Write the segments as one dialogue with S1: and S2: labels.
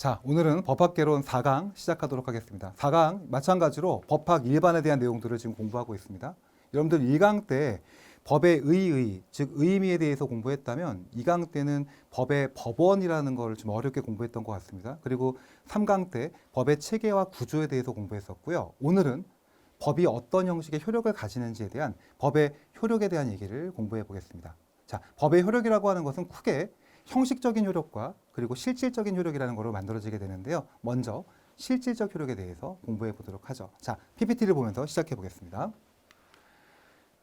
S1: 자, 오늘은 법학개론 4강 시작하도록 하겠습니다. 4강 마찬가지로 법학 일반에 대한 내용들을 지금 공부하고 있습니다. 여러분들 1강 때 법의 의의, 즉 의미에 대해서 공부했다면 2강 때는 법의 법원이라는 걸 좀 어렵게 공부했던 것 같습니다. 그리고 3강 때 법의 체계와 구조에 대해서 공부했었고요. 오늘은 법이 어떤 형식의 효력을 가지는지에 대한 법의 효력에 대한 얘기를 공부해 보겠습니다. 자, 법의 효력이라고 하는 것은 크게 형식적인 효력과 그리고 실질적인 효력이라는 것으로 만들어지게 되는데요. 먼저 실질적 효력에 대해서 공부해 보도록 하죠. 자, PPT를 보면서 시작해 보겠습니다.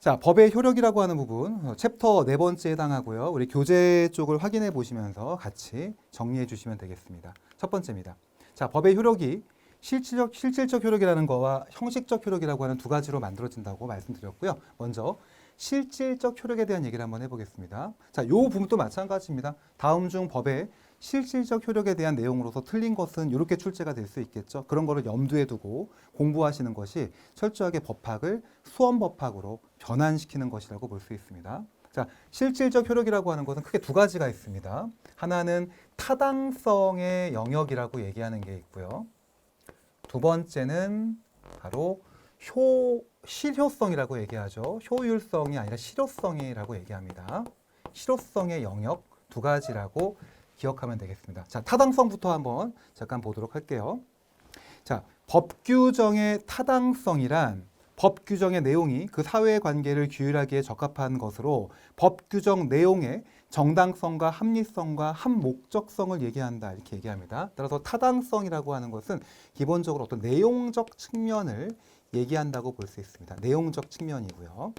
S1: 자, 법의 효력이라고 하는 부분, 챕터 4번째에 해당하고요. 우리 교재 쪽을 확인해 보시면서 같이 정리해 주시면 되겠습니다. 첫 번째입니다. 자, 법의 효력이 실질적 효력이라는 거와 형식적 효력이라고 하는 두 가지로 만들어진다고 말씀드렸고요. 먼저 실질적 효력에 대한 얘기를 한번 해보겠습니다. 자, 요 부분도 마찬가지입니다. 다음 중 법의 실질적 효력에 대한 내용으로서 틀린 것은 이렇게 출제가 될 수 있겠죠. 그런 거를 염두에 두고 공부하시는 것이 철저하게 법학을 수험법학으로 변환시키는 것이라고 볼 수 있습니다. 자, 실질적 효력이라고 하는 것은 크게 두 가지가 있습니다. 하나는 타당성의 영역이라고 얘기하는 게 있고요. 두 번째는 바로 실효성이라고 얘기하죠. 효율성이 아니라 실효성이라고 얘기합니다. 실효성의 영역 두 가지라고 기억하면 되겠습니다. 자, 타당성부터 한번 잠깐 보도록 할게요. 자, 법 규정의 타당성이란 법 규정의 내용이 그 사회의 관계를 규율하기에 적합한 것으로 법 규정 내용의 정당성과 합리성과 합목적성을 얘기한다 이렇게 얘기합니다. 따라서 타당성이라고 하는 것은 기본적으로 어떤 내용적 측면을 얘기한다고 볼 수 있습니다. 내용적 측면이고요.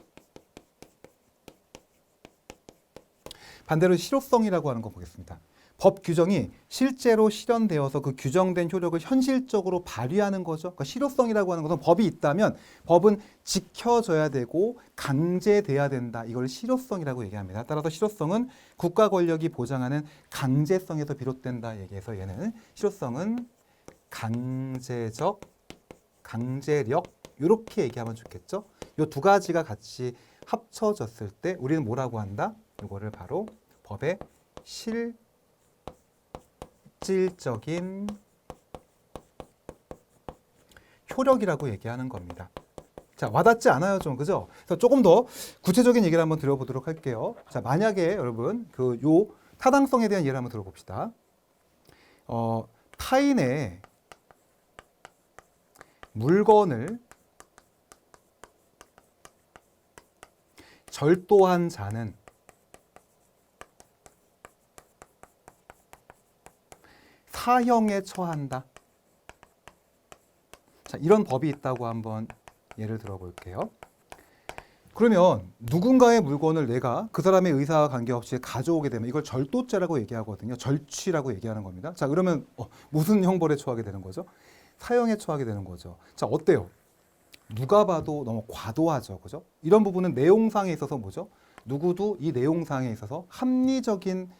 S1: 반대로 실효성이라고 하는 거 보겠습니다. 법 규정이 실제로 실현되어서 그 규정된 효력을 현실적으로 발휘하는 거죠. 그러니까 실효성이라고 하는 것은 법이 있다면 법은 지켜져야 되고 강제돼야 된다. 이걸 실효성이라고 얘기합니다. 따라서 실효성은 국가 권력이 보장하는 강제성에서 비롯된다 얘기해서 얘는 실효성은 강제적, 강제력 이렇게 얘기하면 좋겠죠. 이 두 가지가 같이 합쳐졌을 때 우리는 뭐라고 한다? 이거를 바로 법의 실질적인 효력이라고 얘기하는 겁니다. 자, 와닿지 않아요, 좀 그죠? 그래서 조금 더 구체적인 얘기를 한번 드려보도록 할게요. 자, 만약에 여러분 요 타당성에 대한 예를 한번 들어봅시다. 타인의 물건을 절도한 자는 사형에 처한다. 자, 이런 법이 있다고 한번 예를 들어 볼게요. 그러면 누군가의 물건을 내가 그 사람의 의사와 관계없이 가져오게 되면 이걸 절도죄라고 얘기하거든요. 절취라고 얘기하는 겁니다. 자, 그러면 무슨 형벌에 처하게 되는 거죠? 사형에 처하게 되는 거죠. 자, 어때요? 누가 봐도 너무 과도하죠. 그죠? 이런 부분은 내용상에 있어서 뭐죠? 누구도 이 내용상에 있어서 합리적인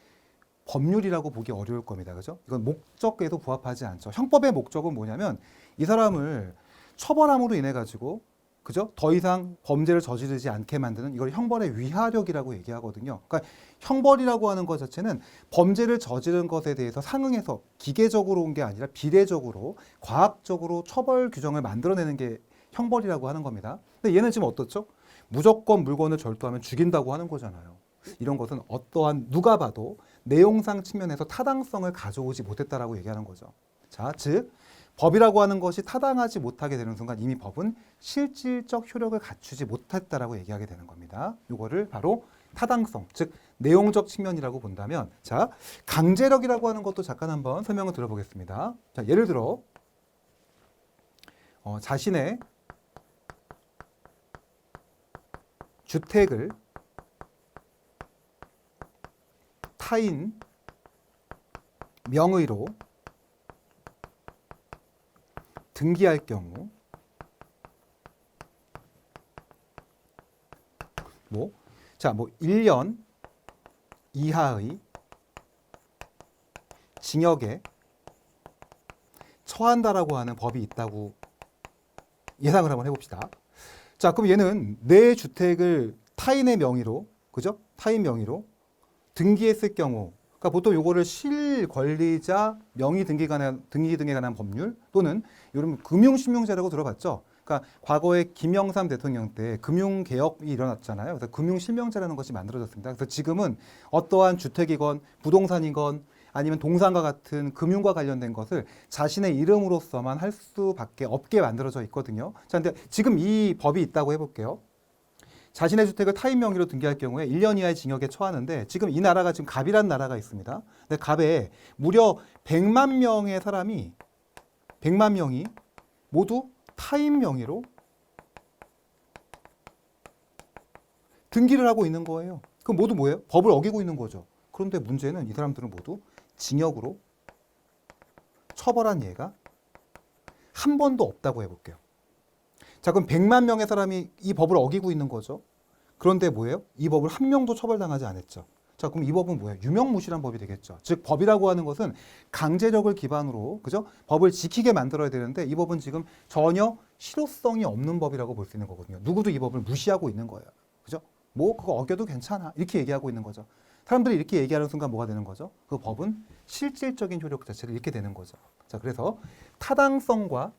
S1: 법률이라고 보기 어려울 겁니다. 그죠? 이건 목적에도 부합하지 않죠. 형법의 목적은 뭐냐면 이 사람을 처벌함으로 인해 가지고 그죠? 더 이상 범죄를 저지르지 않게 만드는 이걸 형벌의 위하력이라고 얘기하거든요. 그러니까 형벌이라고 하는 것 자체는 범죄를 저지른 것에 대해서 상응해서 기계적으로 온 게 아니라 비례적으로 과학적으로 처벌 규정을 만들어내는 게 형벌이라고 하는 겁니다. 근데 얘는 지금 어떻죠? 무조건 물건을 절도하면 죽인다고 하는 거잖아요. 이런 것은 어떠한 누가 봐도 내용상 측면에서 타당성을 가져오지 못했다라고 얘기하는 거죠. 자, 즉 법이라고 하는 것이 타당하지 못하게 되는 순간 이미 법은 실질적 효력을 갖추지 못했다라고 얘기하게 되는 겁니다. 이거를 바로 타당성, 즉 내용적 측면이라고 본다면, 자, 강제력이라고 하는 것도 잠깐 한번 설명을 들어보겠습니다. 자, 예를 들어 자신의 주택을 타인 명의로 등기할 경우 뭐 1년 이하의 징역에 처한다라고 하는 법이 있다고 예상을 한번 해봅시다. 자, 그럼 얘는 내 주택을 타인의 명의로, 그죠? 타인 명의로 등기했을 경우 그러니까 보통 요거를 실권리자 명의등기 등에 관한 법률 또는 이런 금융실명제라고 들어봤죠. 그러니까 과거에 김영삼 대통령 때 금융개혁이 일어났잖아요. 그래서 금융실명제라는 것이 만들어졌습니다. 그래서 지금은 어떠한 주택이건 부동산이건 아니면 동산과 같은 금융과 관련된 것을 자신의 이름으로서만 할 수밖에 없게 만들어져 있거든요. 자, 근데 지금 이 법이 있다고 해볼게요. 자신의 주택을 타인 명의로 등기할 경우에 1년 이하의 징역에 처하는데 지금 이 나라가 지금 갑이라는 나라가 있습니다. 근데 갑에 무려 100만 명의 사람이 100만 명이 모두 타인 명의로 등기를 하고 있는 거예요. 그럼 모두 뭐예요? 법을 어기고 있는 거죠. 그런데 문제는 이 사람들은 모두 징역으로 처벌한 예가 한 번도 없다고 해볼게요. 자, 그럼 100만 명의 사람이 이 법을 어기고 있는 거죠. 그런데 뭐예요? 이 법을 한 명도 처벌당하지 않았죠. 자, 그럼 이 법은 뭐예요? 유명무실한 법이 되겠죠. 즉, 법이라고 하는 것은 강제력을 기반으로, 그죠? 법을 지키게 만들어야 되는데 이 법은 지금 전혀 실효성이 없는 법이라고 볼 수 있는 거거든요. 누구도 이 법을 무시하고 있는 거예요. 그죠? 뭐, 그거 어겨도 괜찮아. 이렇게 얘기하고 있는 거죠. 사람들이 이렇게 얘기하는 순간 뭐가 되는 거죠? 그 법은 실질적인 효력 자체를 잃게 되는 거죠. 자, 그래서 타당성과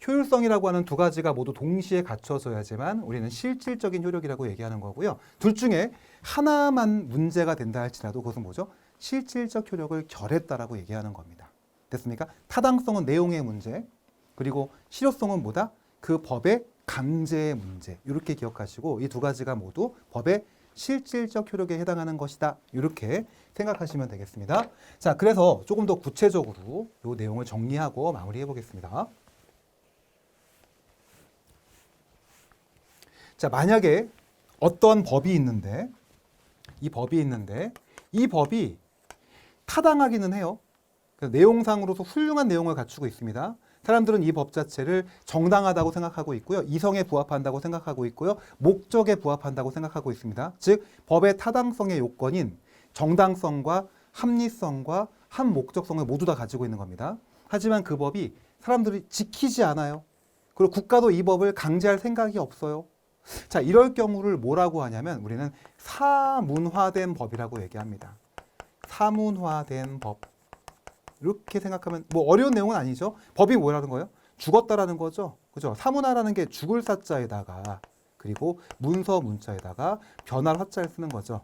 S1: 효율성이라고 하는 두 가지가 모두 동시에 갖춰져야지만 우리는 실질적인 효력이라고 얘기하는 거고요. 둘 중에 하나만 문제가 된다 할지라도 그것은 뭐죠? 실질적 효력을 결했다라고 얘기하는 겁니다. 됐습니까? 타당성은 내용의 문제, 그리고 실효성은 뭐다? 그 법의 강제의 문제. 이렇게 기억하시고 이 두 가지가 모두 법의 실질적 효력에 해당하는 것이다. 이렇게 생각하시면 되겠습니다. 자, 그래서 조금 더 구체적으로 이 내용을 정리하고 마무리해 보겠습니다. 자, 만약에 어떤 법이 있는데 이 법이 타당하기는 해요. 내용상으로서 훌륭한 내용을 갖추고 있습니다. 사람들은 이 법 자체를 정당하다고 생각하고 있고요. 이성에 부합한다고 생각하고 있고요. 목적에 부합한다고 생각하고 있습니다. 즉, 법의 타당성의 요건인 정당성과 합리성과 합목적성을 모두 다 가지고 있는 겁니다. 하지만 그 법이 사람들이 지키지 않아요. 그리고 국가도 이 법을 강제할 생각이 없어요. 자, 이럴 경우를 뭐라고 하냐면 우리는 사문화된 법이라고 얘기합니다. 사문화된 법. 이렇게 생각하면 뭐 어려운 내용은 아니죠. 법이 뭐라는 거예요? 죽었다라는 거죠. 그죠? 사문화라는 게 죽을 사자에다가 그리고 문서 문자에다가 변할 화자를 쓰는 거죠.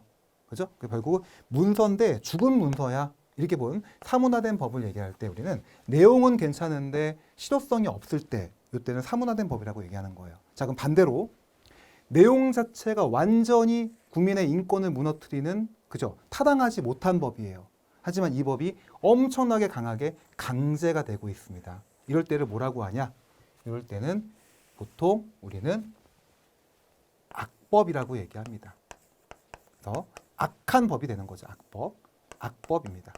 S1: 그죠? 결국 문서인데 죽은 문서야. 이렇게 본 사문화된 법을 얘기할 때 우리는 내용은 괜찮은데 실효성이 없을 때 이때는 사문화된 법이라고 얘기하는 거예요. 자, 그럼 반대로 내용 자체가 완전히 국민의 인권을 무너뜨리는 그죠? 타당하지 못한 법이에요. 하지만 이 법이 엄청나게 강하게 강제가 되고 있습니다. 이럴 때를 뭐라고 하냐? 이럴 때는 보통 우리는 악법이라고 얘기합니다. 그래서 악한 법이 되는 거죠. 악법입니다.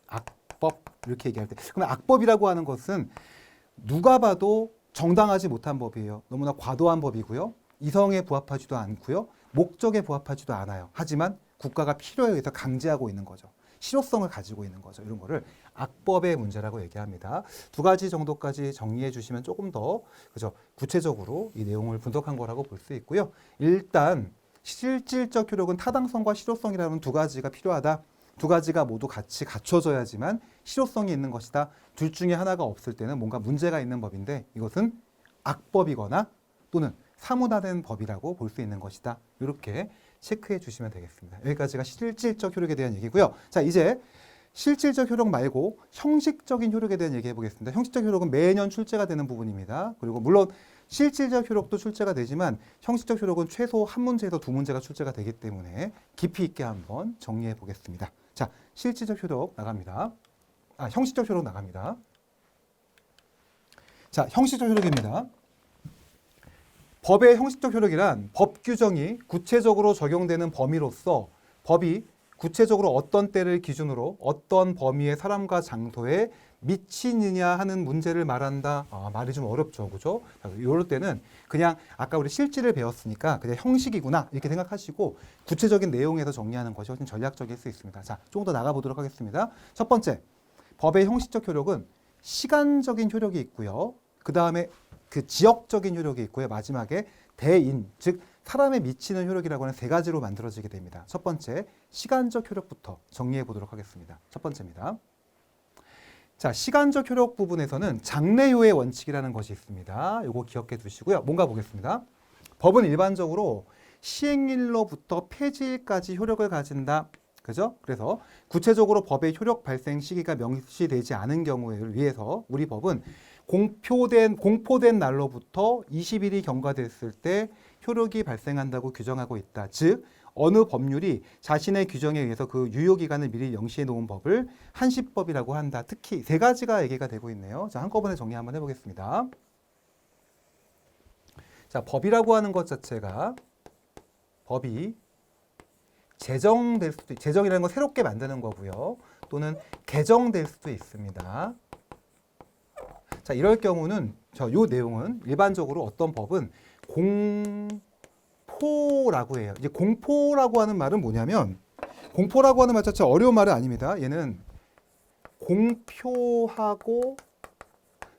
S1: 악법 이렇게 얘기할 때 그러면 악법이라고 하는 것은 누가 봐도 정당하지 못한 법이에요. 너무나 과도한 법이고요. 이성에 부합하지도 않고요. 목적에 부합하지도 않아요. 하지만 국가가 필요에 의해서 강제하고 있는 거죠. 실효성을 가지고 있는 거죠. 이런 거를 악법의 문제라고 얘기합니다. 두 가지 정도까지 정리해 주시면 조금 더 그죠? 구체적으로 이 내용을 분석한 거라고 볼 수 있고요. 일단 실질적 효력은 타당성과 실효성이라는 두 가지가 필요하다. 두 가지가 모두 같이 갖춰져야지만 실효성이 있는 것이다. 둘 중에 하나가 없을 때는 뭔가 문제가 있는 법인데 이것은 악법이거나 또는 사문화된 법이라고 볼 수 있는 것이다. 이렇게 체크해 주시면 되겠습니다. 여기까지가 실질적 효력에 대한 얘기고요. 자, 이제 실질적 효력 말고 형식적인 효력에 대한 얘기해 보겠습니다. 형식적 효력은 매년 출제가 되는 부분입니다. 그리고 물론 실질적 효력도 출제가 되지만 형식적 효력은 최소 한 문제에서 두 문제가 출제가 되기 때문에 깊이 있게 한번 정리해 보겠습니다. 자, 실질적 효력 나갑니다. 형식적 효력 나갑니다. 자, 형식적 효력입니다. 법의 형식적 효력이란 법 규정이 구체적으로 적용되는 범위로서 법이 구체적으로 어떤 때를 기준으로 어떤 범위의 사람과 장소에 미치느냐 하는 문제를 말한다. 말이 좀 어렵죠. 그죠? 이럴 때는 그냥 아까 우리 실질을 배웠으니까 그냥 형식이구나 이렇게 생각하시고 구체적인 내용에서 정리하는 것이 훨씬 전략적일 수 있습니다. 자, 조금 더 나가보도록 하겠습니다. 첫 번째, 법의 형식적 효력은 시간적인 효력이 있고요. 그 다음에 그 지역적인 효력이 있고요. 마지막에 대인, 즉 사람에 미치는 효력이라고 하는 세 가지로 만들어지게 됩니다. 첫 번째, 시간적 효력부터 정리해 보도록 하겠습니다. 첫 번째입니다. 자, 시간적 효력 부분에서는 장래효의 원칙이라는 것이 있습니다. 이거 기억해 두시고요. 뭔가 보겠습니다. 법은 일반적으로 시행일로부터 폐지일까지 효력을 가진다. 그죠? 그래서 구체적으로 법의 효력 발생 시기가 명시되지 않은 경우를 위해서 우리 법은 공포된 날로부터 20일이 경과됐을 때 효력이 발생한다고 규정하고 있다. 즉 어느 법률이 자신의 규정에 의해서 그 유효기간을 미리 명시해 놓은 법을 한시법이라고 한다. 특히 세 가지가 얘기가 되고 있네요. 자, 한꺼번에 정리 한번 해보겠습니다. 자, 법이라고 하는 것 자체가 법이 제정이라는 건 새롭게 만드는 거고요. 또는 개정될 수도 있습니다. 자, 이럴 경우는 요 내용은 일반적으로 어떤 법은 공포라고 해요. 이제 공포라고 하는 말은 뭐냐면 공포라고 하는 말 자체 어려운 말은 아닙니다. 얘는 공표하고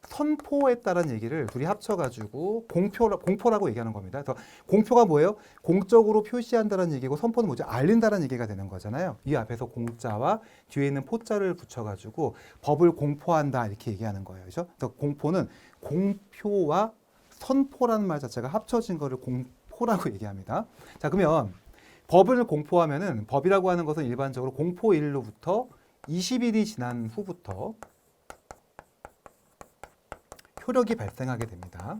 S1: 선포했다는 얘기를 둘이 합쳐가지고 공포라고 얘기하는 겁니다. 그래서 공표가 뭐예요? 공적으로 표시한다는 얘기고 선포는 뭐죠? 알린다는 얘기가 되는 거잖아요. 이 앞에서 공자와 뒤에 있는 포자를 붙여가지고 법을 공포한다 이렇게 얘기하는 거예요. 그렇죠? 그래서 공포는 공표와 선포라는 말 자체가 합쳐진 거를 공포라고 얘기합니다. 자, 그러면 법을 공포하면은 법이라고 하는 것은 일반적으로 공포일로부터 20일이 지난 후부터 효력이 발생하게 됩니다.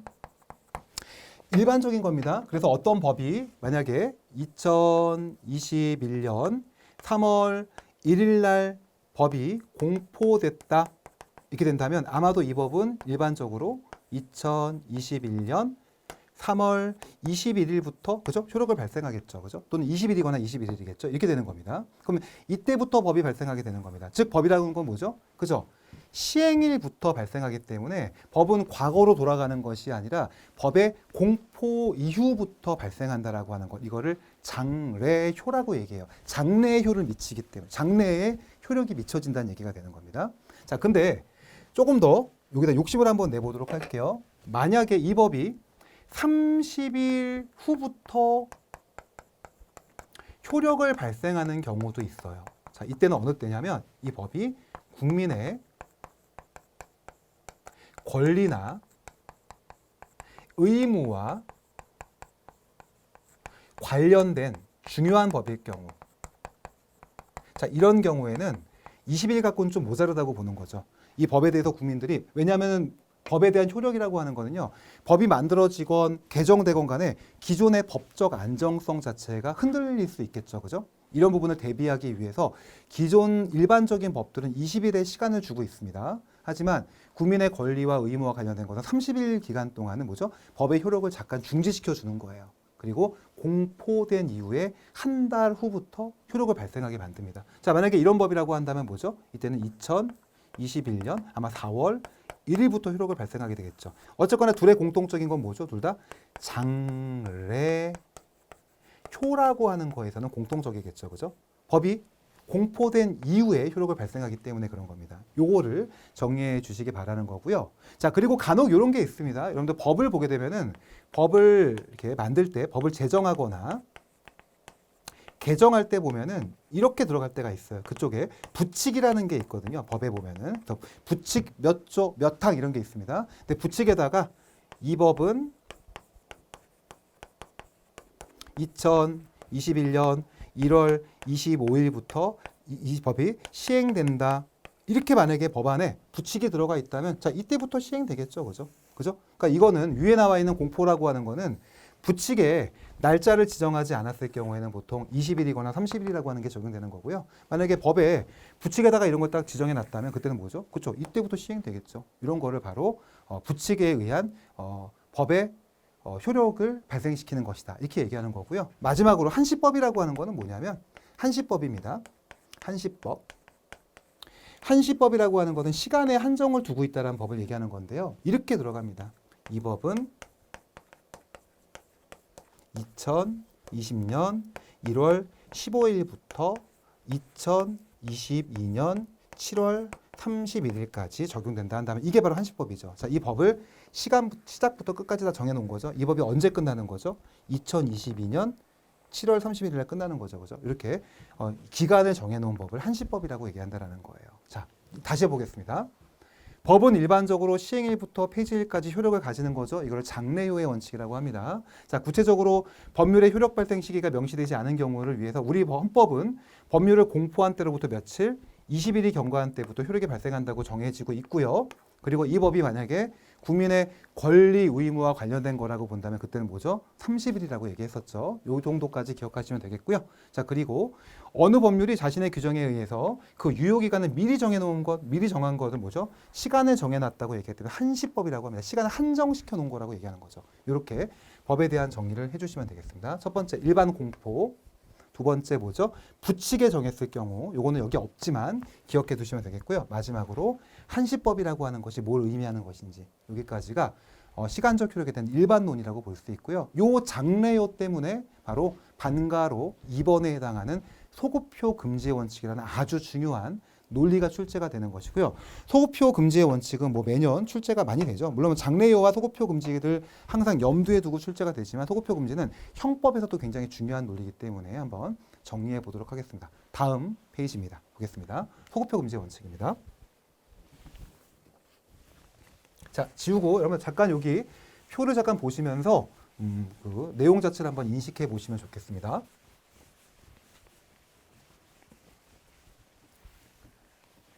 S1: 일반적인 겁니다. 그래서 어떤 법이 만약에 2021년 3월 1일 날 법이 공포됐다 이렇게 된다면 아마도 이 법은 일반적으로 2021년 3월 21일부터 그죠? 효력을 발생하겠죠. 그죠? 또는 20일이거나 21일이겠죠. 이렇게 되는 겁니다. 그러면 이때부터 법이 발생하게 되는 겁니다. 즉 법이라는 건 뭐죠? 그죠? 시행일부터 발생하기 때문에 법은 과거로 돌아가는 것이 아니라 법의 공포 이후부터 발생한다라고 하는 것. 이거를 장래효라고 얘기해요. 장래의 효를 미치기 때문에 장래에 효력이 미쳐진다는 얘기가 되는 겁니다. 자, 근데 조금 더 여기다 욕심을 한번 내보도록 할게요. 만약에 이 법이 30일 후부터 효력을 발생하는 경우도 있어요. 자, 이때는 어느 때냐면 이 법이 국민의 권리나 의무와 관련된 중요한 법일 경우. 자, 이런 경우에는 20일 갖고는 좀 모자르다고 보는 거죠. 이 법에 대해서 국민들이 왜냐하면 법에 대한 효력이라고 하는 거는요. 법이 만들어지건 개정되건 간에 기존의 법적 안정성 자체가 흔들릴 수 있겠죠. 그죠? 이런 부분을 대비하기 위해서 기존 일반적인 법들은 20일의 시간을 주고 있습니다. 하지만 국민의 권리와 의무와 관련된 것은 30일 기간 동안은 뭐죠? 법의 효력을 잠깐 중지시켜 주는 거예요. 그리고 공포된 이후에 한 달 후부터 효력을 발생하게 만듭니다. 자, 만약에 이런 법이라고 한다면 뭐죠? 이때는 2021년 아마 4월 1일부터 효력을 발생하게 되겠죠. 어쨌거나 둘의 공통적인 건 뭐죠? 둘 다 장래효라고 하는 거에서는 공통적이겠죠. 그죠? 법이 공포된 이후에 효력을 발생하기 때문에 그런 겁니다. 요거를 정리해 주시기 바라는 거고요. 자, 그리고 간혹 이런 게 있습니다. 여러분들 법을 보게 되면은 법을 이렇게 만들 때 법을 제정하거나 개정할 때 보면은 이렇게 들어갈 때가 있어요. 그쪽에 부칙이라는 게 있거든요. 법에 보면은 부칙 몇 조, 몇 항 이런 게 있습니다. 근데 부칙에다가 이 법은 2021년 1월 25일부터 이 법이 시행된다. 이렇게 만약에 법안에 부칙이 들어가 있다면 자, 이때부터 시행되겠죠. 그죠? 그죠? 그러니까 이거는 위에 나와 있는 공포라고 하는 거는 부칙에 날짜를 지정하지 않았을 경우에는 보통 20일이거나 30일이라고 하는 게 적용되는 거고요. 만약에 법에 부칙에다가 이런 걸 딱 지정해 놨다면 그때는 뭐죠? 그렇죠. 이때부터 시행되겠죠. 이런 거를 바로 부칙에 의한 법의 효력을 발생시키는 것이다. 이렇게 얘기하는 거고요. 마지막으로 한시법이라고 하는 거는 뭐냐면 한시법입니다. 한시법. 한시법이라고 하는 것은 시간에 한정을 두고 있다는 법을 얘기하는 건데요. 이렇게 들어갑니다. 이 법은 2020년 1월 15일부터 2022년 7월 31일까지 적용된다 한다면 이게 바로 한시법이죠. 자, 이 법을 시작부터 끝까지 다 정해놓은 거죠. 이 법이 언제 끝나는 거죠? 2022년 7월 31일에 끝나는 거죠. 그죠? 이렇게 기간을 정해놓은 법을 한시법이라고 얘기한다라는 거예요. 자, 다시 해보겠습니다. 법은 일반적으로 시행일부터 폐지일까지 효력을 가지는 거죠. 이걸 장래효의 원칙이라고 합니다. 자, 구체적으로 법률의 효력 발생 시기가 명시되지 않은 경우를 위해서 우리 헌법은 법률을 공포한 때로부터 며칠, 20일이 경과한 때부터 효력이 발생한다고 정해지고 있고요. 그리고 이 법이 만약에 국민의 권리 의무와 관련된 거라고 본다면 그때는 뭐죠? 30일이라고 얘기했었죠. 요 정도까지 기억하시면 되겠고요. 자, 그리고 어느 법률이 자신의 규정에 의해서 그 유효기간을 미리 정해놓은 것, 미리 정한 것을 뭐죠? 시간을 정해놨다고 얘기했기 때문에 한시법이라고 합니다. 시간을 한정시켜 놓은 거라고 얘기하는 거죠. 이렇게 법에 대한 정리를 해주시면 되겠습니다. 첫 번째, 일반 공포. 두 번째 뭐죠? 부칙에 정했을 경우, 요거는 여기 없지만 기억해 두시면 되겠고요. 마지막으로 한시법이라고 하는 것이 뭘 의미하는 것인지 여기까지가 시간적 효력에 대한 일반론이라고 볼 수 있고요. 요 장래요 때문에 바로 반가로 2번에 해당하는 소급효 금지의 원칙이라는 아주 중요한 논리가 출제가 되는 것이고요. 소급효 금지의 원칙은 뭐 매년 출제가 많이 되죠. 물론 장래효와 소급효 금지를 항상 염두에 두고 출제가 되지만 소급효 금지는 형법에서도 굉장히 중요한 논리이기 때문에 한번 정리해 보도록 하겠습니다. 다음 페이지입니다. 보겠습니다. 소급효 금지의 원칙입니다. 자, 지우고 여러분 잠깐 여기 표를 잠깐 보시면서 그 내용 자체를 한번 인식해 보시면 좋겠습니다.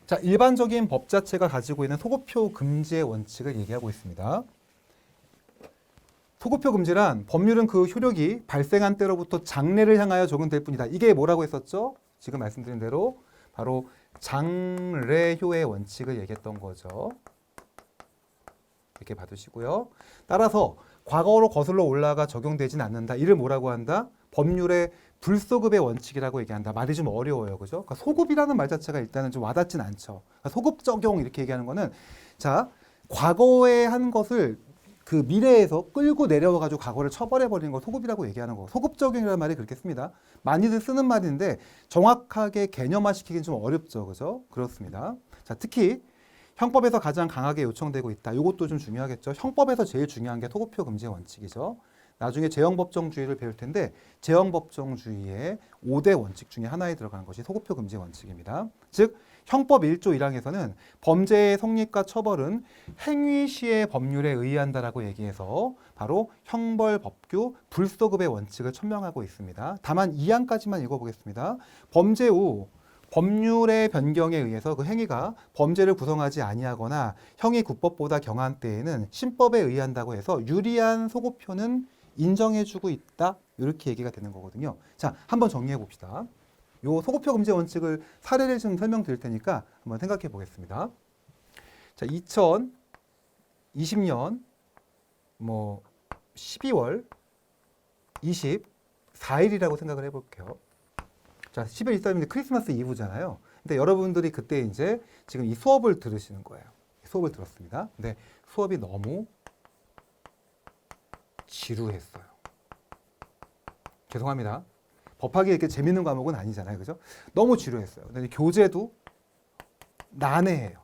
S1: 자, 일반적인 법 자체가 가지고 있는 소급효 금지의 원칙을 얘기하고 있습니다. 소급효 금지란 법률은 그 효력이 발생한 때로부터 장래를 향하여 적용될 뿐이다. 이게 뭐라고 했었죠? 지금 말씀드린 대로 바로 장래효의 원칙을 얘기했던 거죠. 이렇게 봐두시고요. 따라서 과거로 거슬러 올라가 적용되진 않는다. 이를 뭐라고 한다? 법률의 불소급의 원칙이라고 얘기한다. 말이 좀 어려워요. 그죠? 그러니까 소급이라는 말 자체가 일단은 좀 와닿진 않죠. 그러니까 소급 적용 이렇게 얘기하는 거는 자, 과거에 한 것을 그 미래에서 끌고 내려와 가지고 과거를 처벌해 버리는 거 소급이라고 얘기하는 거. 소급 적용이라는 말이 그렇게 씁니다. 많이들 쓰는 말인데 정확하게 개념화 시키기는 좀 어렵죠. 그죠? 그렇습니다. 자, 특히 형법에서 가장 강하게 요청되고 있다. 이것도 좀 중요하겠죠. 형법에서 제일 중요한 게 소급효 금지의 원칙이죠. 나중에 재형법정주의를 배울 텐데 재형법정주의의 5대 원칙 중에 하나에 들어가는 것이 소급효 금지 원칙입니다. 즉 형법 1조 1항에서는 범죄의 성립과 처벌은 행위 시의 법률에 의한다라고 얘기해서 바로 형벌법규 불소급의 원칙을 천명하고 있습니다. 다만 2항까지만 읽어보겠습니다. 범죄 후 법률의 변경에 의해서 그 행위가 범죄를 구성하지 아니하거나 형이 국법보다 경한 때에는 신법에 의한다고 해서 유리한 소급효는 인정해주고 있다. 이렇게 얘기가 되는 거거든요. 자, 한번 정리해 봅시다. 요 소급효 금지 원칙을 사례를 좀 설명드릴 테니까 한번 생각해 보겠습니다. 자, 2020년 12월 24일이라고 생각을 해볼게요. 자, 10월 24일인데 크리스마스 이브잖아요. 근데 여러분들이 그때 이제 지금 이 수업을 들으시는 거예요. 수업을 들었습니다. 근데 수업이 너무 지루했어요. 죄송합니다. 법학이 이렇게 재밌는 과목은 아니잖아요. 그죠? 너무 지루했어요. 근데 교재도 난해해요.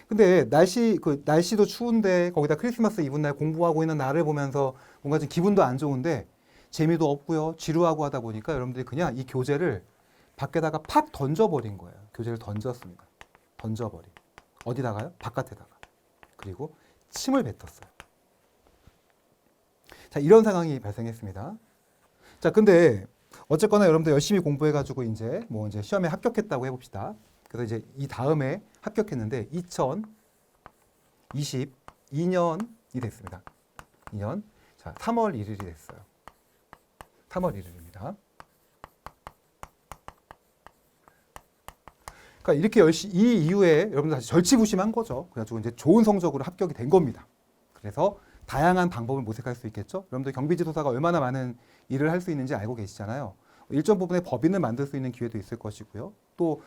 S1: 근데 날씨도 추운데 거기다 크리스마스 이브 날 공부하고 있는 나를 보면서 뭔가 좀 기분도 안 좋은데 재미도 없고요. 지루하고 하다 보니까 여러분들이 그냥 이 교재를 밖에다가 팍 던져버린 거예요. 교재를 던졌습니다. 던져버린. 어디다가요? 바깥에다가. 그리고 침을 뱉었어요. 자, 이런 상황이 발생했습니다. 자, 근데 어쨌거나 여러분들 열심히 공부해가지고 이제 시험에 합격했다고 해봅시다. 그래서 이제 이 다음에 합격했는데 2022년이 됐습니다. 2년. 자, 3월 1일이 됐어요. 3월 1일입니다. 그러니까 이렇게 이 이후에 여러분들 다시 절치부심한 거죠. 그래가지고 이제 좋은 성적으로 합격이 된 겁니다. 그래서 다양한 방법을 모색할 수 있겠죠. 여러분들 경비지도사가 얼마나 많은 일을 할 수 있는지 알고 계시잖아요. 일정 부분의 법인을 만들 수 있는 기회도 있을 것이고요. 또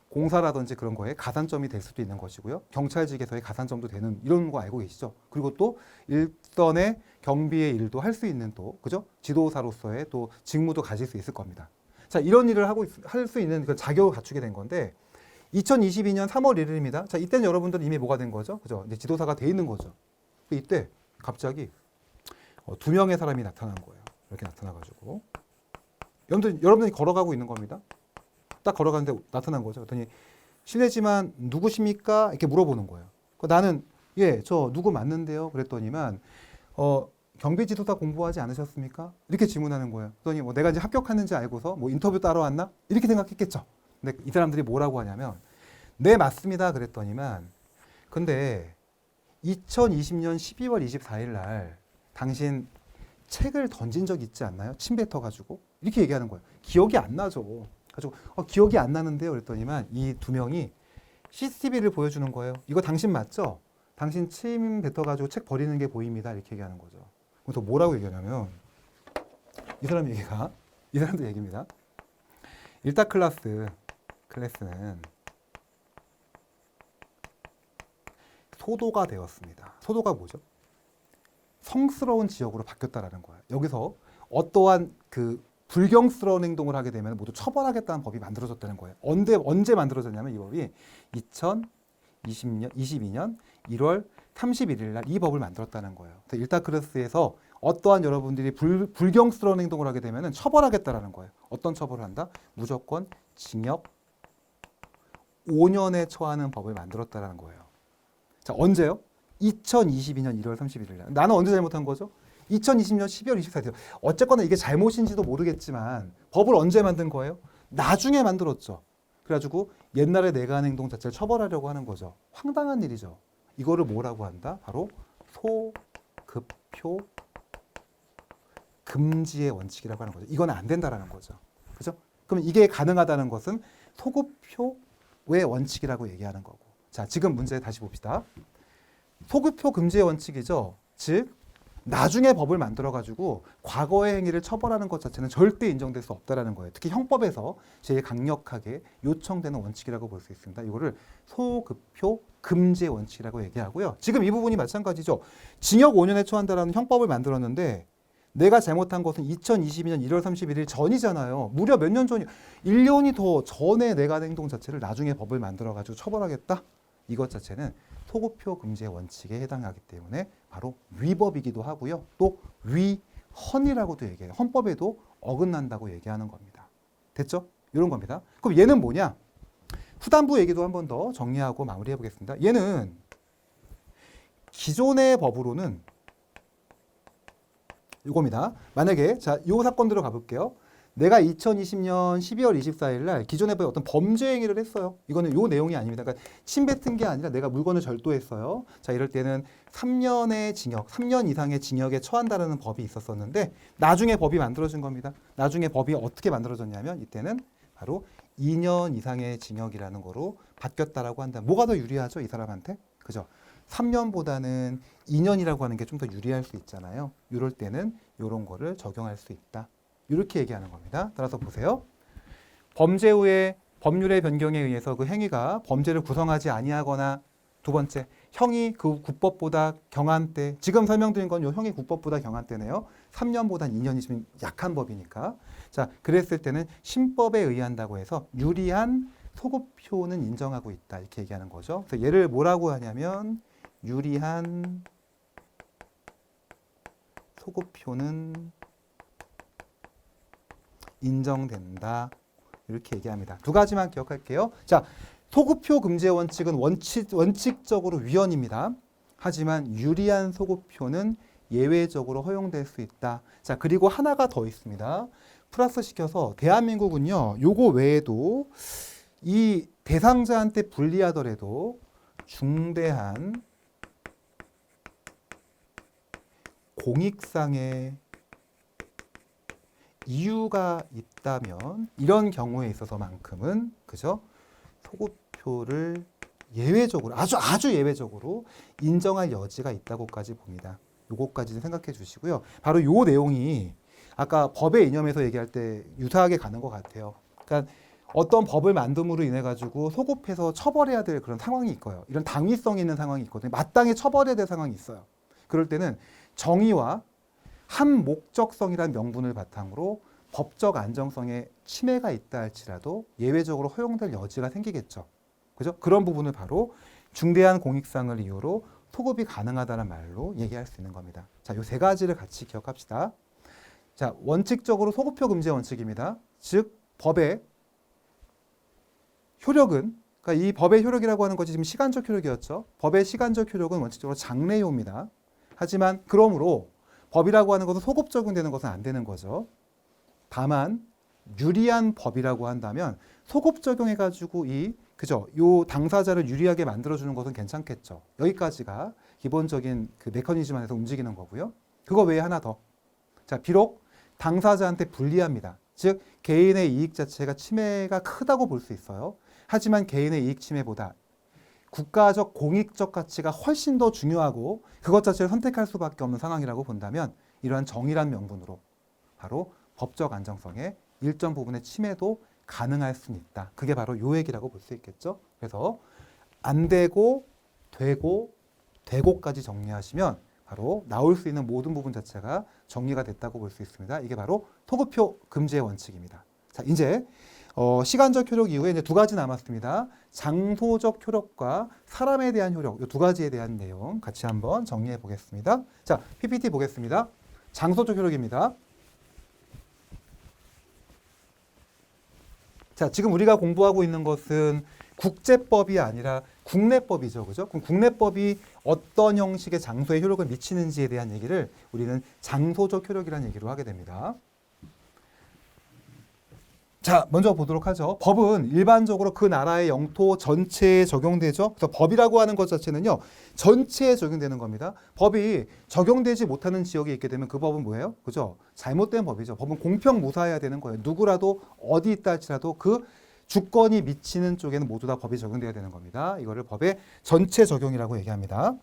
S1: 공사라든지 그런 거에 가산점이 될 수도 있는 것이고요. 경찰직에서의 가산점도 되는 이런 거 알고 계시죠. 그리고 또 일선의 경비의 일도 할 수 있는 또 그죠? 지도사로서의 또 직무도 가질 수 있을 겁니다. 자, 이런 일을 할 수 있는 그 자격을 갖추게 된 건데 2022년 3월 1일입니다. 자, 이때는 여러분들은 이미 뭐가 된 거죠? 그죠? 이제 지도사가 돼 있는 거죠. 이때 갑자기 두 명의 사람이 나타난 거예요. 이렇게 나타나가지고 여러분들이 걸어가고 있는 겁니다. 딱 걸어가는데 나타난 거죠. 그랬더니 실례지만 누구십니까? 이렇게 물어보는 거예요. 나는 예, 저 누구 맞는데요. 그랬더니만 경비지도사 공부하지 않으셨습니까? 이렇게 질문하는 거예요. 그랬더니 뭐 내가 이제 합격하는지 알고서 뭐 인터뷰 따러 왔나? 이렇게 생각했겠죠. 근데 이 사람들이 뭐라고 하냐면 네, 맞습니다. 그랬더니만 근데 2020년 12월 24일 날 당신 책을 던진 적 있지 않나요? 침 뱉어가지고 이렇게 얘기하는 거예요. 기억이 안 나죠. 가지고 기억이 안 나는데요. 그랬더니만 이 두 명이 CCTV를 보여주는 거예요. 이거 당신 맞죠? 당신 침 뱉어가지고 책 버리는 게 보입니다. 이렇게 얘기하는 거죠. 그래서 뭐라고 얘기하냐면 이 사람들 얘기입니다. 일타 클래스는 소도가 되었습니다. 소도가 뭐죠? 성스러운 지역으로 바뀌었다라는 거예요. 여기서 어떠한 그 불경스러운 행동을 하게 되면 모두 처벌하겠다는 법이 만들어졌다는 거예요. 언제 만들어졌냐면 이 법이 2022년 1월 31일 날 이 법을 만들었다는 거예요. 그래서 일타클래스에서 어떠한 여러분들이 불경스러운 행동을 하게 되면 처벌하겠다라는 거예요. 어떤 처벌을 한다? 무조건 징역 5년에 처하는 법을 만들었다는 거예요. 자, 언제요? 2022년 1월 31일 날. 나는 언제 잘못한 거죠? 2020년 12월 24일. 어쨌거나 이게 잘못인지도 모르겠지만 법을 언제 만든 거예요? 나중에 만들었죠. 그래가지고 옛날에 내가 한 행동 자체를 처벌하려고 하는 거죠. 황당한 일이죠. 이거를 뭐라고 한다? 바로 소급표 금지의 원칙이라고 하는 거죠. 이건 안 된다라는 거죠. 그죠? 그럼 이게 가능하다는 것은 소급표의 원칙이라고 얘기하는 거고. 자, 지금 문제 다시 봅시다. 소급표 금지의 원칙이죠. 즉 나중에 법을 만들어가지고 과거의 행위를 처벌하는 것 자체는 절대 인정될 수 없다라는 거예요. 특히 형법에서 제일 강력하게 요청되는 원칙이라고 볼 수 있습니다. 이거를 소급표 금지의 원칙이라고 얘기하고요. 지금 이 부분이 마찬가지죠. 징역 5년에 처한다라는 형법을 만들었는데 내가 잘못한 것은 2022년 1월 31일 전이잖아요. 무려 몇 년 전이 1년이 더 전에 내가 한 행동 자체를 나중에 법을 만들어가지고 처벌하겠다? 이것 자체는 소급표 금지의 원칙에 해당하기 때문에 바로 위법이기도 하고요. 또 위헌이라고도 얘기해요. 헌법에도 어긋난다고 얘기하는 겁니다. 됐죠? 이런 겁니다. 그럼 얘는 뭐냐? 후단부 얘기도 한 번 더 정리하고 마무리해 보겠습니다. 얘는 기존의 법으로는 이겁니다. 만약에 자, 요 사건들로 가볼게요. 내가 2020년 12월 24일 날 기존에 어떤 범죄 행위를 했어요. 이거는 요 내용이 아닙니다. 그러니까 침 뱉은 게 아니라 내가 물건을 절도했어요. 자, 이럴 때는 3년의 징역, 3년 이상의 징역에 처한다라는 법이 있었었는데 나중에 법이 만들어진 겁니다. 나중에 법이 어떻게 만들어졌냐면 이때는 바로 2년 이상의 징역이라는 거로 바뀌었다라고 한다. 뭐가 더 유리하죠? 이 사람한테? 그죠? 3년보다는 2년이라고 하는 게 좀 더 유리할 수 있잖아요. 이럴 때는 이런 거를 적용할 수 있다. 이렇게 얘기하는 겁니다. 따라서 보세요. 범죄 후에 법률의 변경에 의해서 그 행위가 범죄를 구성하지 아니하거나 두 번째, 형이 그 국법보다 경한 때, 지금 설명드린 건 요 형이 국법보다 경한 때네요. 3년보다 2년이 좀 약한 법이니까. 자, 그랬을 때는 신법에 의한다고 해서 유리한 소급표는 인정하고 있다. 이렇게 얘기하는 거죠. 그래서 얘를 뭐라고 하냐면 유리한 소급표는 인정된다. 이렇게 얘기합니다. 두 가지만 기억할게요. 자, 소급표 금지의 원칙은 원칙적으로 위헌입니다. 하지만 유리한 소급표는 예외적으로 허용될 수 있다. 자, 그리고 하나가 더 있습니다. 플러스 시켜서 대한민국은요, 요거 외에도 이 대상자한테 불리하더라도 중대한 공익상의 이유가 있다면 이런 경우에 있어서만큼은 그죠? 소급표를 예외적으로 아주 예외적으로 인정할 여지가 있다고까지 봅니다. 요거까지 생각해 주시고요. 바로 요 내용이 아까 법의 이념에서 얘기할 때 유사하게 가는 것 같아요. 그러니까 어떤 법을 만듦으로 인해 가지고 소급해서 처벌해야 될 그런 상황이 있고요. 이런 당위성 있는 상황이 있거든요. 마땅히 처벌해야 될 상황이 있어요. 그럴 때는 정의와 한 목적성이라는 명분을 바탕으로 법적 안정성에 침해가 있다 할지라도 예외적으로 허용될 여지가 생기겠죠. 그죠? 그런 부분을 바로 중대한 공익상을 이유로 소급이 가능하다는 말로 얘기할 수 있는 겁니다. 자, 요 세 가지를 같이 기억합시다. 자, 원칙적으로 소급표 금지 원칙입니다. 즉, 법의 효력은, 그러니까 이 법의 효력이라고 하는 것이 지금 시간적 효력이었죠. 법의 시간적 효력은 원칙적으로 장래효입니다. 하지만 그러므로 법이라고 하는 것은 소급 적용되는 것은 안 되는 거죠. 다만 유리한 법이라고 한다면 소급 적용해가지고 그죠? 요 당사자를 유리하게 만들어주는 것은 괜찮겠죠. 여기까지가 기본적인 그 메커니즘 안에서 움직이는 거고요. 그거 외에 하나 더. 자, 비록 당사자한테 불리합니다. 즉 개인의 이익 자체가 침해가 크다고 볼 수 있어요. 하지만 개인의 이익 침해보다 국가적 공익적 가치가 훨씬 더 중요하고 그것 자체를 선택할 수밖에 없는 상황이라고 본다면 이러한 정의란 명분으로 바로 법적 안정성의 일정 부분의 침해도 가능할 수는 있다. 그게 바로 요 얘기라고 볼 수 있겠죠. 그래서 안 되고 되고 되고까지 정리하시면 바로 나올 수 있는 모든 부분 자체가 정리가 됐다고 볼 수 있습니다. 이게 바로 소급표 금지의 원칙입니다. 자, 이제 시간적 효력 이후에 이제 두 가지 남았습니다. 장소적 효력과 사람에 대한 효력, 이 두 가지에 대한 내용 같이 한번 정리해 보겠습니다. 자, PPT 보겠습니다. 장소적 효력입니다. 자, 지금 우리가 공부하고 있는 것은 국제법이 아니라 국내법이죠. 그죠? 그럼 국내법이 어떤 형식의 장소에 효력을 미치는지에 대한 얘기를 우리는 장소적 효력이라는 얘기로 하게 됩니다. 자, 먼저 보도록 하죠. 법은 일반적으로 그 나라의 영토 전체에 적용되죠. 그래서 법이라고 하는 것 자체는요, 전체에 적용되는 겁니다. 법이 적용되지 못하는 지역이 있게 되면 그 법은 뭐예요? 그죠? 잘못된 법이죠. 법은 공평무사해야 되는 거예요. 누구라도 어디 있다 할지라도 그 주권이 미치는 쪽에는 모두 다 법이 적용돼야 되는 겁니다. 이거를 법의 전체 적용이라고 얘기합니다.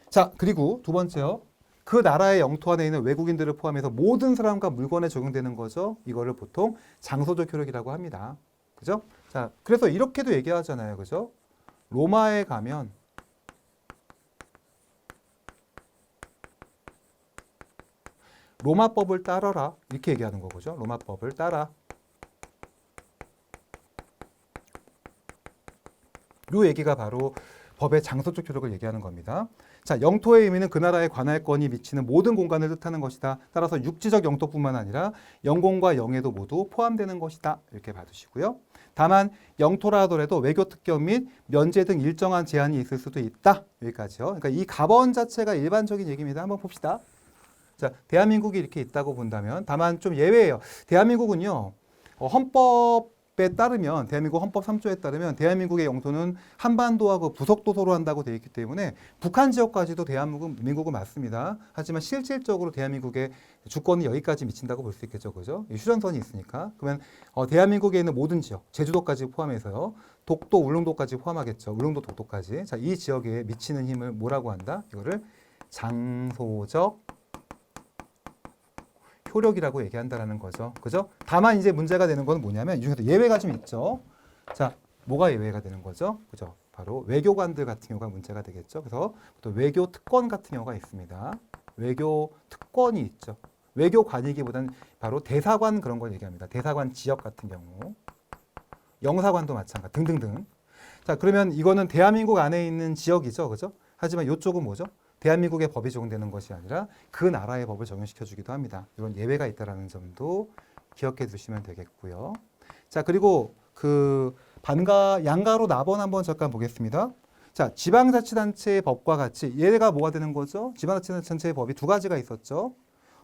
S1: 자, 그리고 두 번째요. 그 나라의 영토 안에 있는 외국인들을 포함해서 모든 사람과 물건에 적용되는 거죠. 이거를 보통 장소적 효력이라고 합니다. 그죠? 자, 그래서 이렇게도 얘기하잖아요. 그죠? 로마에 가면 로마법을 따라라. 이렇게 얘기하는 거죠. 로마법을 따라. 이 얘기가 바로 법의 장소적 효력을 얘기하는 겁니다. 자, 영토의 의미는 그 나라의 관할권이 미치는 모든 공간을 뜻하는 것이다. 따라서 육지적 영토뿐만 아니라 영공과 영해도 모두 포함되는 것이다. 이렇게 봐두시고요. 다만 영토라 하더라도 외교 특권 및 면제 등 일정한 제한이 있을 수도 있다. 여기까지요. 그러니까 이 가번 자체가 일반적인 얘기입니다. 한번 봅시다. 자, 대한민국이 이렇게 있다고 본다면 다만 좀 예외예요. 대한민국은요. 헌법에 따르면 대한민국 헌법 3조에 따르면 대한민국의 영토는 한반도하고 부속도서로 한다고 되어 있기 때문에 북한 지역까지도 대한민국은 맞습니다. 하지만 실질적으로 대한민국의 주권이 여기까지 미친다고 볼 수 있겠죠. 그죠? 휴전선이 있으니까. 그러면 대한민국에 있는 모든 지역, 제주도까지 포함해서요. 독도, 울릉도까지 포함하겠죠. 울릉도, 독도까지. 자, 이 지역에 미치는 힘을 뭐라고 한다? 이거를 장소적 효력이라고 얘기한다라는 거죠. 그죠? 다만 이제 문제가 되는 건 뭐냐면 이 중에서 예외가 좀 있죠. 자, 뭐가 예외가 되는 거죠? 그죠? 바로 외교관들 같은 경우가 문제가 되겠죠. 그래서 또 외교 특권 같은 경우가 있습니다. 외교 특권이 있죠. 외교관이기보다는 바로 대사관 그런 걸 얘기합니다. 대사관 지역 같은 경우. 영사관도 마찬가지 등등등. 자, 그러면 이거는 대한민국 안에 있는 지역이죠. 그죠? 하지만 이쪽은 뭐죠? 대한민국의 법이 적용되는 것이 아니라 그 나라의 법을 적용시켜 주기도 합니다. 이런 예외가 있다라는 점도 기억해 두시면 되겠고요. 자, 그리고 그 양가로 나번 한번 잠깐 보겠습니다. 자, 지방자치단체의 법과 같이 얘가 뭐가 되는 거죠? 지방자치단체의 법이 두 가지가 있었죠.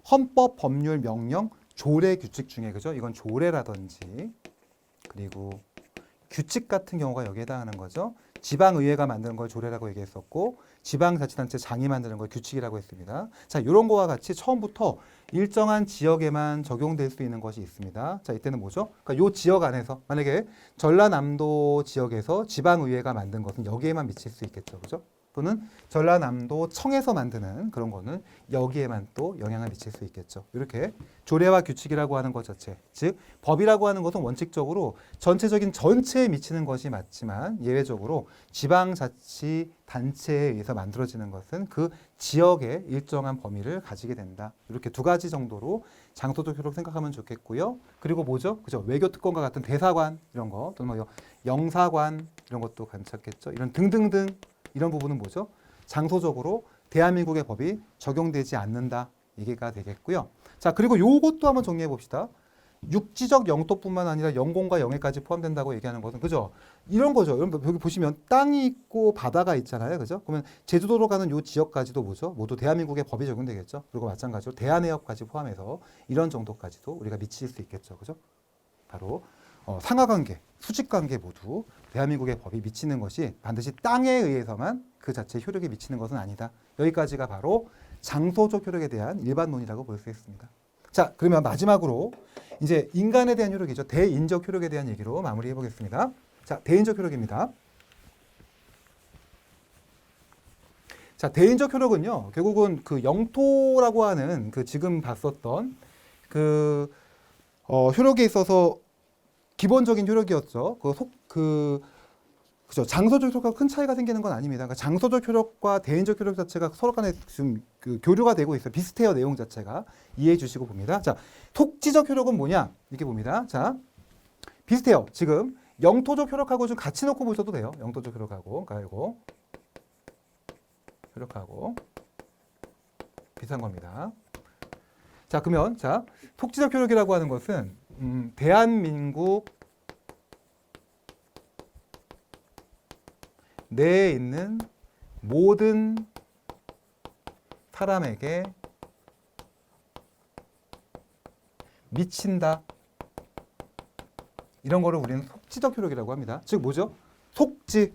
S1: 헌법, 법률, 명령, 조례, 규칙 중에 그죠? 이건 조례라든지 그리고 규칙 같은 경우가 여기에 해당하는 거죠. 지방의회가 만드는 걸 조례라고 얘기했었고 지방자치단체 장이 만드는 걸 규칙이라고 했습니다. 자, 이런 거와 같이 처음부터 일정한 지역에만 적용될 수 있는 것이 있습니다. 자, 이때는 뭐죠? 그러니까 요 지역 안에서 만약에 전라남도 지역에서 지방의회가 만든 것은 여기에만 미칠 수 있겠죠. 그죠? 또는 전라남도 청에서 만드는 그런 거는 여기에만 또 영향을 미칠 수 있겠죠. 이렇게 조례와 규칙이라고 하는 것 자체, 즉 법이라고 하는 것은 원칙적으로 전체적인 전체에 미치는 것이 맞지만 예외적으로 지방자치단체에 의해서 만들어지는 것은 그 지역의 일정한 범위를 가지게 된다. 이렇게 두 가지 정도로 장소적 효력 생각하면 좋겠고요. 그리고 뭐죠? 그죠? 외교특권과 같은 대사관 이런 거 또는 뭐 영사관 이런 것도 괜찮겠죠. 이런 등등등 이런 부분은 뭐죠? 장소적으로 대한민국의 법이 적용되지 않는다. 얘기가 되겠고요. 자, 그리고 요것도 한번 정리해 봅시다. 육지적 영토뿐만 아니라 영공과 영해까지 포함된다고 얘기하는 것은 그죠? 이런 거죠. 여러분 여기 보시면 땅이 있고 바다가 있잖아요. 그죠? 그러면 제주도로 가는 요 지역까지도 뭐죠? 모두 대한민국의 법이 적용되겠죠. 그리고 마찬가지로 대한해협까지 포함해서 이런 정도까지도 우리가 미칠 수 있겠죠. 그죠? 바로 상하관계, 수직관계 모두 대한민국의 법이 미치는 것이 반드시 땅에 의해서만 그 자체 효력이 미치는 것은 아니다. 여기까지가 바로 장소적 효력에 대한 일반론이라고 볼 수 있습니다. 자, 그러면 마지막으로 이제 인간에 대한 효력이죠. 대인적 효력에 대한 얘기로 마무리해 보겠습니다. 자, 대인적 효력입니다. 자, 대인적 효력은요, 결국은 그 영토라고 하는 그 지금 봤었던 그 효력에 있어서 기본적인 효력이었죠. 그죠. 장소적 효력과 큰 차이가 생기는 건 아닙니다. 그러니까 장소적 효력과 대인적 효력 자체가 서로 간에 좀 그 교류가 되고 있어요. 비슷해요. 내용 자체가. 이해해 주시고 봅니다. 자, 속지적 효력은 뭐냐? 이렇게 봅니다. 자, 비슷해요. 지금 영토적 효력하고 좀 같이 놓고 보셔도 돼요. 영토적 효력하고. 그러니까 효력하고 비슷한 겁니다. 자, 그러면 자, 속지적 효력이라고 하는 것은 대한민국 내에 있는 모든 사람에게 미친다. 이런 거를 우리는 속지적 효력이라고 합니다. 즉 뭐죠? 속지.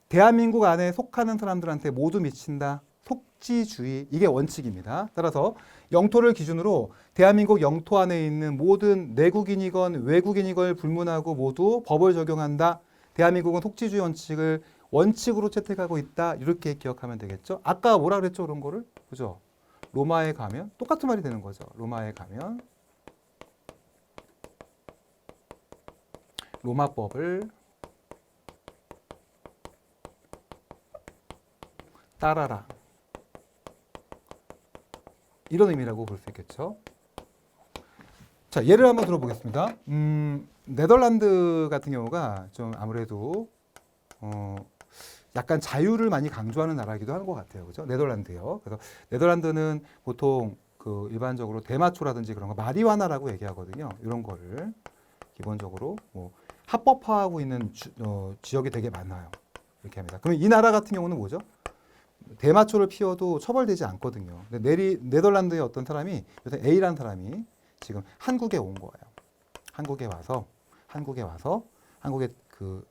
S1: 대한민국 안에 속하는 사람들한테 모두 미친다. 속지주의. 이게 원칙입니다. 따라서 영토를 기준으로 대한민국 영토 안에 있는 모든 내국인이건 외국인이건 불문하고 모두 법을 적용한다. 대한민국은 속지주의 원칙을 원칙으로 채택하고 있다. 이렇게 기억하면 되겠죠. 아까 뭐라 그랬죠? 그런 거를. 그죠? 로마에 가면 똑같은 말이 되는 거죠. 로마에 가면 로마법을 따라라. 이런 의미라고 볼 수 있겠죠. 자, 예를 한번 들어보겠습니다. 네덜란드 같은 경우가 좀 아무래도 약간 자유를 많이 강조하는 나라이기도 하는 것 같아요. 그죠? 네덜란드요. 그래서 네덜란드는 보통 그 일반적으로 대마초라든지 그런 거 마리화나라고 얘기하거든요. 이런 거를 기본적으로 뭐 합법화하고 있는 지역이 되게 많아요. 이렇게 합니다. 그러면 이 나라 같은 경우는 뭐죠? 대마초를 피워도 처벌되지 않거든요. 근데 네덜란드의 어떤 사람이 요새 A라는 사람이 지금 한국에 온 거예요. 한국에 와서 한국에 그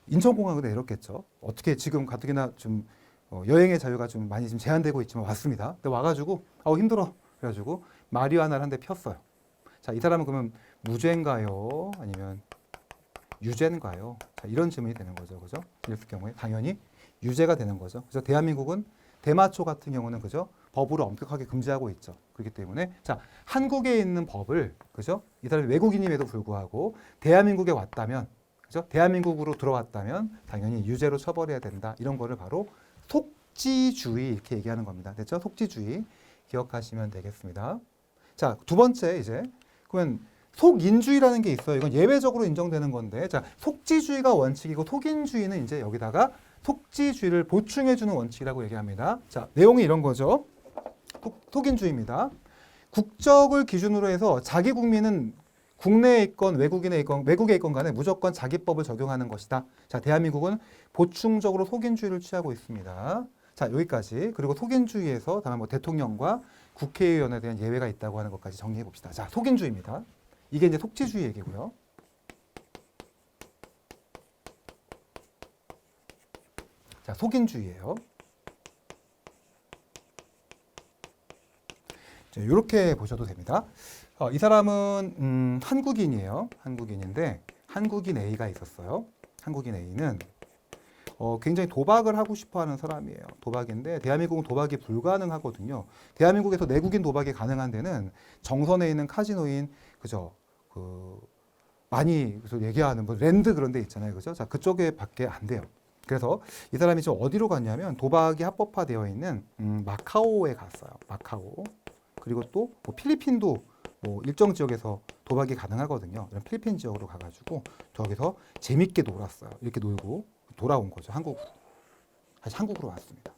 S1: 인천공항으로 내렸겠죠. 어떻게 지금 가뜩이나 좀 여행의 자유가 좀 많이 좀 제한되고 있지만 왔습니다. 근데 와가지고 힘들어. 그래가지고 마리화나를 한 대 폈어요. 자, 이 사람은 그러면 무죄인가요? 아니면 유죄인가요? 자, 이런 질문이 되는 거죠. 그죠? 이랬을 경우에 당연히 유죄가 되는 거죠. 그래서 대한민국은 대마초 같은 경우는 그죠? 법으로 엄격하게 금지하고 있죠. 그렇기 때문에 자, 한국에 있는 법을 그죠? 이 사람이 외국인임에도 불구하고 대한민국에 왔다면 그죠? 대한민국으로 들어왔다면 당연히 유죄로 처벌해야 된다. 이런 거를 바로 속지주의 이렇게 얘기하는 겁니다. 됐죠? 속지주의 기억하시면 되겠습니다. 자, 두 번째 이제 그러면 속인주의라는 게 있어요. 이건 예외적으로 인정되는 건데 자, 속지주의가 원칙이고 속인주의는 이제 여기다가 속지주의를 보충해주는 원칙이라고 얘기합니다. 자, 내용이 이런 거죠. 속인주의입니다. 국적을 기준으로 해서 자기 국민은 국내에 있건 외국에 있건 간에 무조건 자기 법을 적용하는 것이다. 자, 대한민국은 보충적으로 속인주의를 취하고 있습니다. 자, 여기까지. 그리고 속인주의에서 다만 뭐 대통령과 국회의원에 대한 예외가 있다고 하는 것까지 정리해 봅시다. 자, 속인주의입니다. 이게 이제 속지주의 얘기고요. 자, 속인주의예요. 이렇게 보셔도 됩니다. 이 사람은 한국인이에요. 한국인인데 한국인 A가 있었어요. 한국인 A는 굉장히 도박을 하고 싶어하는 사람이에요. 도박인데 대한민국은 도박이 불가능하거든요. 대한민국에서 내국인 도박이 가능한 데는 정선에 있는 카지노인 그죠? 많이 그래서 얘기하는 뭐 랜드 그런 데 있잖아요, 그죠? 자 그쪽에밖에 안 돼요. 그래서 이 사람이 좀 어디로 갔냐면 도박이 합법화되어 있는 마카오에 갔어요. 마카오. 그리고 또 뭐 필리핀도 뭐 일정 지역에서 도박이 가능하거든요. 이런 필리핀 지역으로 가가지고 저기서 재밌게 놀았어요. 이렇게 놀고 돌아온 거죠. 한국으로. 다시 한국으로 왔습니다.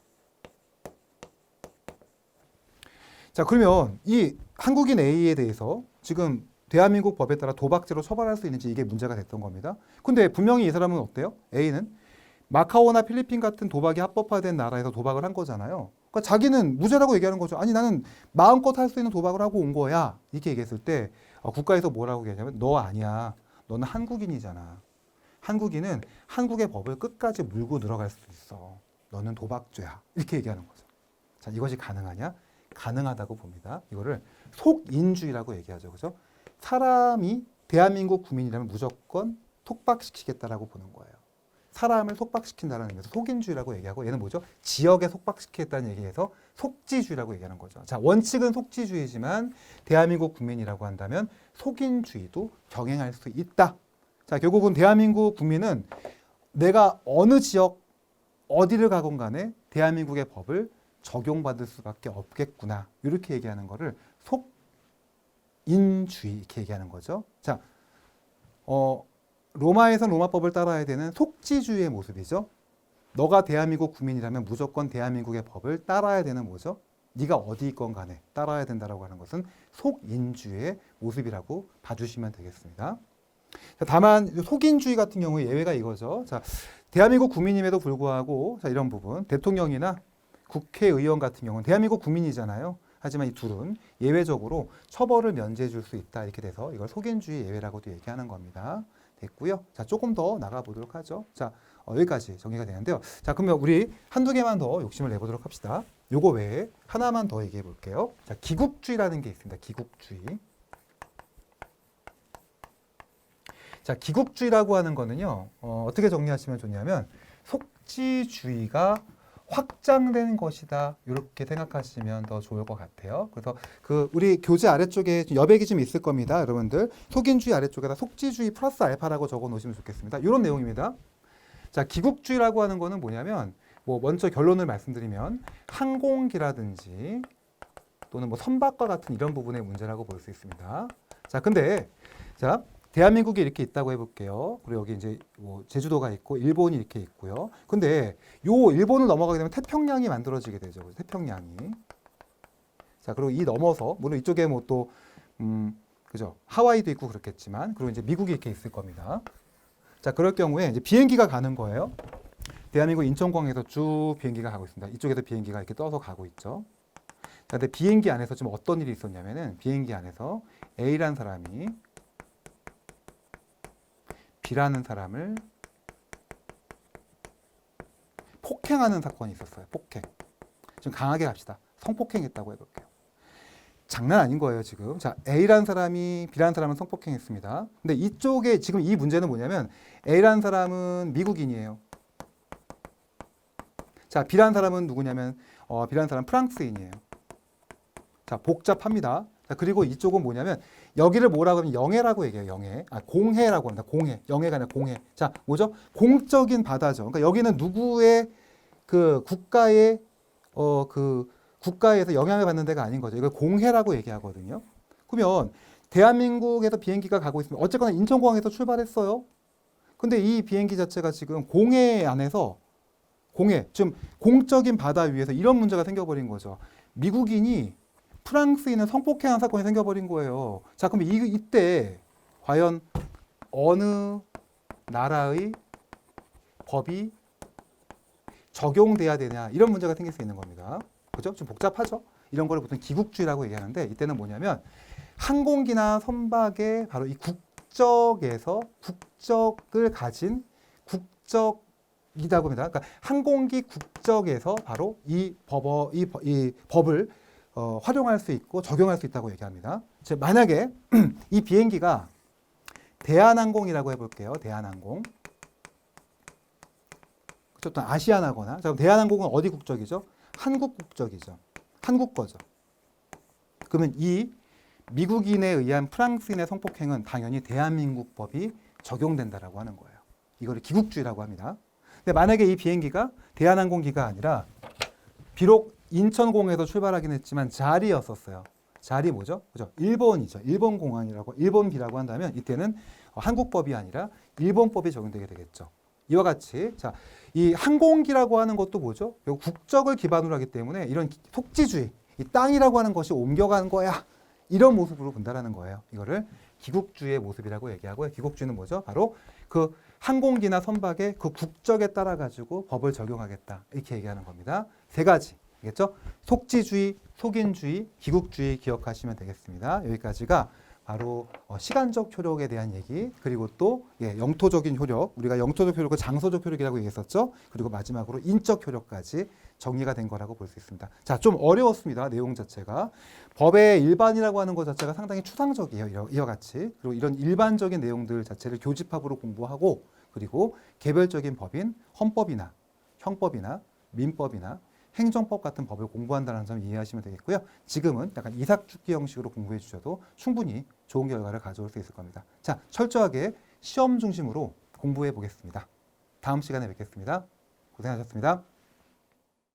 S1: 자, 그러면 이 한국인 A에 대해서 지금 대한민국 법에 따라 도박죄로 처벌할 수 있는지 이게 문제가 됐던 겁니다. 근데 분명히 이 사람은 어때요? A는 마카오나 필리핀 같은 도박이 합법화된 나라에서 도박을 한 거잖아요. 그러니까 자기는 무죄라고 얘기하는 거죠. 아니 나는 마음껏 할 수 있는 도박을 하고 온 거야. 이렇게 얘기했을 때 국가에서 뭐라고 얘기하냐면 너 아니야. 너는 한국인이잖아. 한국인은 한국의 법을 끝까지 물고 들어갈 수 있어. 너는 도박죄야. 이렇게 얘기하는 거죠. 자, 이것이 가능하냐? 가능하다고 봅니다. 이거를 속인주의라고 얘기하죠. 그죠? 사람이 대한민국 국민이라면 무조건 속박시키겠다라고 보는 거예요. 사람을 속박시킨다는 의미에서 속인주의라고 얘기하고 얘는 뭐죠? 지역에 속박시키겠다는 얘기에서 속지주의라고 얘기하는 거죠. 자, 원칙은 속지주의지만 대한민국 국민이라고 한다면 속인주의도 병행할 수 있다. 자, 결국은 대한민국 국민은 내가 어느 지역 어디를 가건 간에 대한민국의 법을 적용받을 수밖에 없겠구나. 이렇게 얘기하는 거를 속인주의 이렇게 얘기하는 거죠. 자, 로마에선 로마법을 따라야 되는 속지주의의 모습이죠. 너가 대한민국 국민이라면 무조건 대한민국의 법을 따라야 되는 뭐죠? 네가 어디 있건 간에 따라야 된다라고 하는 것은 속인주의의 모습이라고 봐주시면 되겠습니다. 자, 다만 속인주의 같은 경우에 예외가 이거죠. 자, 대한민국 국민임에도 불구하고 자, 이런 부분 대통령이나 국회의원 같은 경우는 대한민국 국민이잖아요. 하지만 이 둘은 예외적으로 처벌을 면제해 줄 수 있다 이렇게 돼서 이걸 속인주의 예외라고도 얘기하는 겁니다. 됐고요. 자, 조금 더 나가보도록 하죠. 자, 여기까지 정리가 되는데요. 자, 그러면 우리 한두 개만 더 욕심을 내보도록 합시다. 요거 외에 하나만 더 얘기해 볼게요. 자, 기국주의라는 게 있습니다. 기국주의. 자, 기국주의라고 하는 거는요, 어떻게 정리하시면 좋냐면 속지주의가 확장된 것이다. 이렇게 생각하시면 더 좋을 것 같아요. 그래서 우리 교재 아래쪽에 여백이 좀 있을 겁니다. 여러분들 속인주의 아래쪽에다 속지주의 플러스 알파라고 적어 놓으시면 좋겠습니다. 이런 내용입니다. 자, 기국주의라고 하는 거는 뭐냐면 뭐 먼저 결론을 말씀드리면 항공기라든지 또는 뭐 선박과 같은 이런 부분의 문제라고 볼 수 있습니다. 자, 근데 자, 대한민국이 이렇게 있다고 해볼게요. 그리고 여기 이제 뭐 제주도가 있고 일본이 이렇게 있고요. 근데 요 일본을 넘어가게 되면 태평양이 만들어지게 되죠. 태평양이. 자, 그리고 이 넘어서 물론 이쪽에 뭐 또 그죠? 하와이도 있고 그렇겠지만 그리고 이제 미국이 이렇게 있을 겁니다. 자, 그럴 경우에 이제 비행기가 가는 거예요. 대한민국 인천공항에서 쭉 비행기가 가고 있습니다. 이쪽에서 비행기가 이렇게 떠서 가고 있죠. 자, 근데 비행기 안에서 좀 어떤 일이 있었냐면은 비행기 안에서 A라는 사람이 B라는 사람을 폭행하는 사건이 있었어요. 폭행. 좀 강하게 갑시다. 성폭행했다고 해볼게요. 장난 아닌 거예요, 지금. 자, A라는 사람이 B라는 사람을 성폭행했습니다. 근데 이쪽에 지금 이 문제는 뭐냐면 A라는 사람은 미국인이에요. 자, B라는 사람은 누구냐면 B라는 사람은 프랑스인이에요. 자, 복잡합니다. 자, 그리고 이쪽은 뭐냐면 여기를 뭐라고 하면 영해라고 얘기해요. 영해. 공해라고 합니다. 공해. 영해가 아니라 공해. 자, 뭐죠? 공적인 바다죠. 그러니까 여기는 누구의 그 국가의 국가에서 영향을 받는 데가 아닌 거죠. 이걸 공해라고 얘기하거든요. 그러면 대한민국에서 비행기가 가고 있으면 어쨌거나 인천공항에서 출발했어요. 근데 이 비행기 자체가 지금 공해 안에서 지금 공적인 바다 위에서 이런 문제가 생겨버린 거죠. 미국인이 프랑스인은 성폭행한 사건이 생겨버린 거예요. 자, 그럼 이때 과연 어느 나라의 법이 적용돼야 되냐 이런 문제가 생길 수 있는 겁니다. 그죠? 좀 복잡하죠? 이런 거를 보통 기국주의라고 얘기하는데 이때는 뭐냐면 항공기나 선박의 바로 이 국적에서 국적을 가진 국적이라고 합니다. 그러니까 항공기 국적에서 바로 이 법을 활용할 수 있고 적용할 수 있다고 얘기합니다. 즉 만약에 이 비행기가 대한항공이라고 해볼게요. 대한항공. 어떤 아시아나거나, 자, 그럼 대한항공은 어디 국적이죠? 한국 국적이죠. 한국 거죠. 그러면 이 미국인에 의한 프랑스인의 성폭행은 당연히 대한민국 법이 적용된다라고 하는 거예요. 이거를 기국주의라고 합니다. 근데 만약에 이 비행기가 대한항공기가 아니라 비록 인천공에서 출발하긴 했지만 자리였었어요. 자리 뭐죠? 그죠? 일본이죠. 일본 공항이라고, 일본기라고 한다면 이때는 한국법이 아니라 일본법이 적용되게 되겠죠. 이와 같이 자, 이 항공기라고 하는 것도 뭐죠? 국적을 기반으로 하기 때문에 이런 속지주의, 이 땅이라고 하는 것이 옮겨간 거야. 이런 모습으로 본다라는 거예요. 이거를 기국주의의 모습이라고 얘기하고요. 기국주의는 뭐죠? 바로 그 항공기나 선박의 그 국적에 따라 가지고 법을 적용하겠다. 이렇게 얘기하는 겁니다. 세 가지. 알겠죠? 속지주의, 속인주의, 기국주의 기억하시면 되겠습니다. 여기까지가 바로 시간적 효력에 대한 얘기, 그리고 또 영토적인 효력, 우리가 영토적 효력을 장소적 효력이라고 얘기했었죠. 그리고 마지막으로 인적 효력까지 정리가 된 거라고 볼 수 있습니다. 자, 좀 어려웠습니다. 내용 자체가. 법의 일반이라고 하는 것 자체가 상당히 추상적이에요. 이와 같이. 그리고 이런 일반적인 내용들 자체를 교집합으로 공부하고, 그리고 개별적인 법인 헌법이나 형법이나 민법이나 행정법 같은 법을 공부한다는 점 이해하시면 되겠고요. 지금은 약간 이삭축기 형식으로 공부해 주셔도 충분히 좋은 결과를 가져올 수 있을 겁니다. 자, 철저하게 시험 중심으로 공부해 보겠습니다. 다음 시간에 뵙겠습니다. 고생하셨습니다.